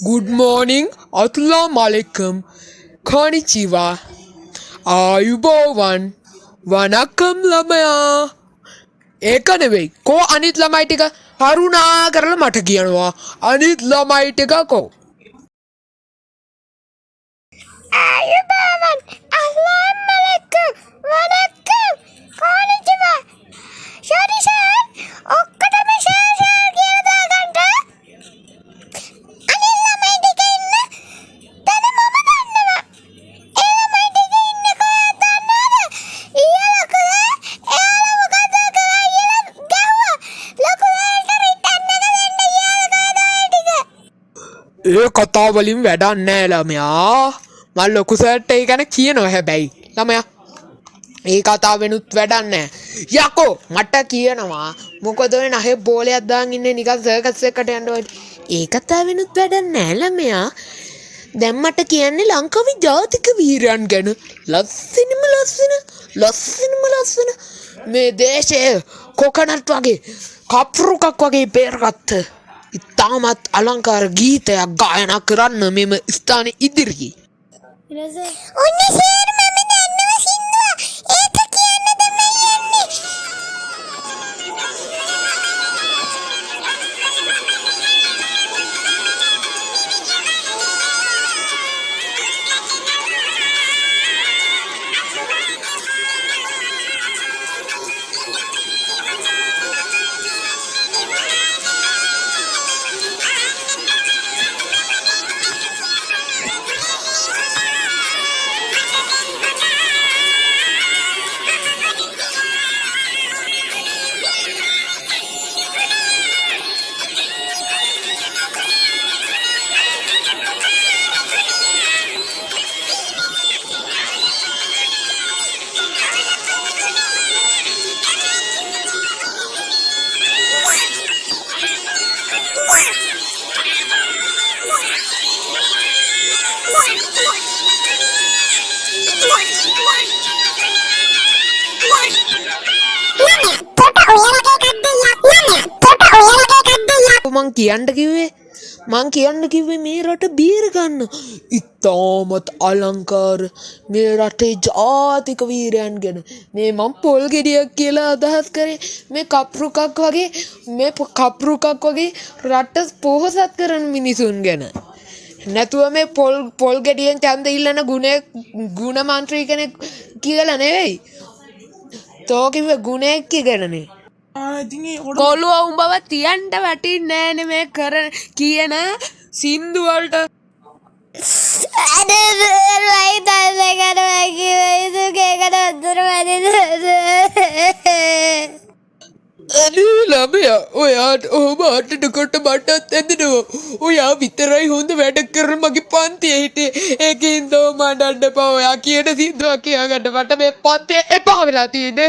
Good morning, Assalamu alaikum, konnichiwa, ආයුබෝවන්, වනක්කම් ළමයා. ඒක නෙවෙයි. කෝ අනිත් ළමයි ටික කරුණා කරලා මට කියනවා. අනිත් ළමයි ටික කෝ? ආයුබෝවන් අස්ලාම් අලයිකුම් වනක්කම් කොනිචිවා සෝරි සර් ඔක්කොටම සර් කියලා දාගන්න අනිත් ළමයි ටික ඉන්න තැන මම දන්නවා ඒ ළමයි ටික ඉන්නේ කොහෙද දන්නවද ඊයේ ලොකුලා එයාලා මොකද කරා ඊයේ ගැව්වා ලොකුලාට රිටර්න් එක දෙන්න ඊයේ කොහෙද ඒ ටික ඒ කතා වලින් වැඩක් නෑ ළමයා. මම ලොකු සර්ට ඒ ගැන කියනවා හැබැයි ළමයා. ඒ කතාවෙනුත් වැඩක් නෑ. යකෝ මට කියනවා මොකද ඔය නහේ බෝලයක් දාන් ඉන්නේ නිකන් සර්කස් එකකට යන්න ඕනේ. ඒ කතාවෙනුත් වැඩක් නෑ ළමයා. දැන් මට කියන්නේ ලංකාවේ ජාතික වීරයන් ගැන. ලස්සනම ලස්සන මේ දේශයේ කොකනට් වගේ කප්රුකක් වගේ පෙරගත්ත ඉතාමත් අලංකාර ගීතයක් ගායනා කරන්න මෙම ස්ථානයේ ඉදිරියේ. ඔන්න සර් මම දන්නවා සින්දුව ඒක කියන්න තමයි යන්නේ මං කියන්න කිව්වේ මේ රට බීර ගන්න ඉතාමත් අලංකාර මේ රටේ ජාතික වීරයන් ගැන. මේ මං පොල් ගෙඩියක් කියලා අදහස් කරේ මේ කප්රුකක් වගේ රට පොහොසත් කරන මිනිසුන් ගැන. නැතුව මේ පොල් ගෙඩියෙන් ඡන්ද ඉල්ලන ගුණ මන්ත්‍රී කෙනෙක් කියලා නෙවෙයි. තෝ කිව්වේ ගුණයක් කියනනේ. කොළුව උඹව තියන්න වටින්නේ නෑනේ මේ කරන කියන සින්දු වලට. අනේ සර් වයි දැන් කරනවා කිව්වේ ඒකට අතර වැඩිද අනේ ළමයා ඔයාට ඔහොම අටනකොට මටත් ඇදෙනවා. ඔයා විතරයි හොඳ වැඩ කරන මගේ පන්තියේ හිටියේ. ඒකින්ද මඩන්න එපා. ඔයා කියන සින්දුවක් කියාගන්න මට මේ පන්තියේ එපා වෙලා තියෙන්නේ.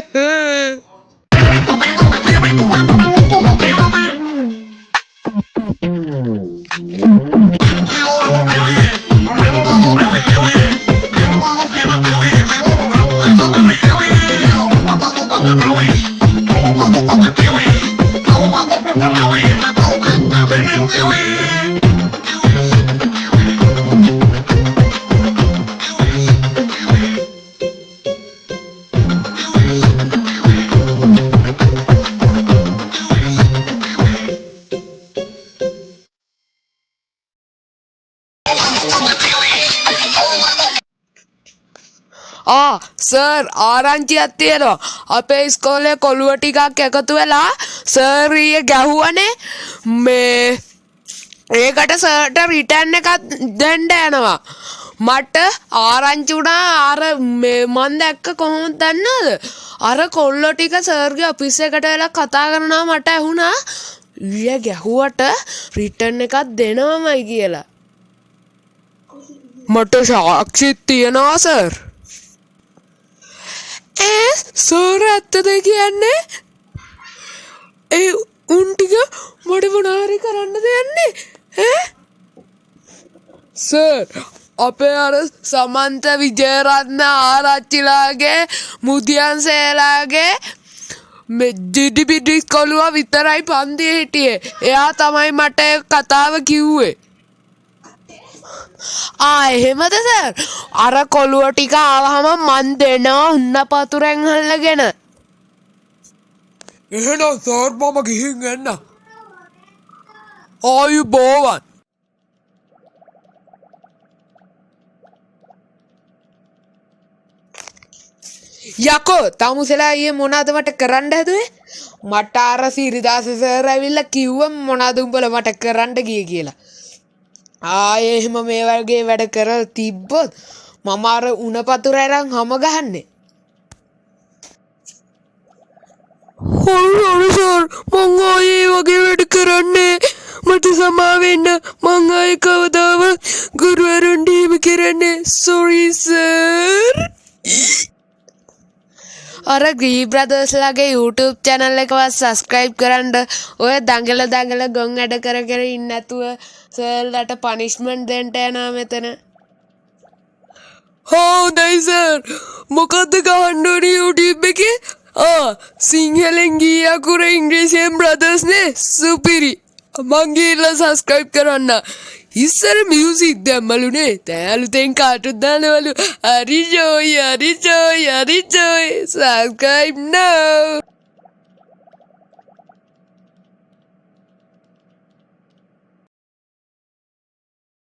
සර් ආරංචියක් තියෙනවා. අපේ ඉස්කෝලේ කොළුව ටිකක් එකතු වෙලා සර් ඊයේ ගැහුවනේ මේ ඒකට සර්ට රිටර්න් එකක් දෙන්න යනවා. මට ආරංචි වුණා අර මේ මන් දැක්ක කොහොමද දන්නවද? අර කොල්ලෝ ටික සර්ගේ ඔෆිස් එකට වෙලා කතා කරනවා මට ඇහුණා ඊයේ ගැහුවට රිටර්න් එකක් දෙනවමයි කියලා. මට සාක්ෂිත් තියෙනවා සර්. සෝර ඇත්තද කියන්නේ? ඒ උන් ටික මට මොනාරි කරන්න දෙන්නේ සර් අපේ අර සමන්ත විජයරත්න ආරච්චිලාගේ මුදියන්සේලාගේ මේ ජිඩි බිඩිස් කොළුවා විතරයි පන්තියේ හිටියේ. එයා තමයි මට ඒ කතාව කිව්වේ. එහෙමද සර්? අර කොළුව ටික ආවහම මන් දෙනවා උන්න පතුරෙන් අල්ලගෙන. එහෙනම් සර් මම ගිහින් එන්න. ආයුබෝවන්. යකෝ තමුසලා ඊයේ මොනවද මට කරන්න හැදුවේ? මට අර සිරිදාස සර් ඇවිල්ලා කිව්වා මොනවද උඹලා මට කරන්න ගියේ කියලා. ආයේ එහෙම මේ වගේ වැඩ කරලා තිබ්බොත් මම අර උණ පතුර අරන් හැම ගහන්නේ. හොරු සර් මං ආයේ වගේ වැඩ කරන්නේ. මට සමා වෙන්න. මං ආයේ කවදාවත් ගුරුවරුන් දීම කරන්නේ. sorry sir. අර ගී බ්‍රදර්ස් ලගේ YouTube channel එකවත් subscribe කරන්න. ඔය දඟල ගොන් වැඩ කර ඉන්න නැතුව සර්ලට punishment දෙන්න යනවා මෙතන. හොඳයි සර්. මොකද්ද ගහන්න ඕනේ YouTube එකේ? සිංහලෙන් ගී අකුර ඉංග්‍රීසියෙන් බ්‍රදර්ස් නේ. සුපිරි. මං ගිහලා subscribe කරන්න. ඉස්සර මියුසික් දැම්මලුනේ. දැන් අලුතෙන් කාටුන් දානවලු. හරි ජෝයි subscribe now.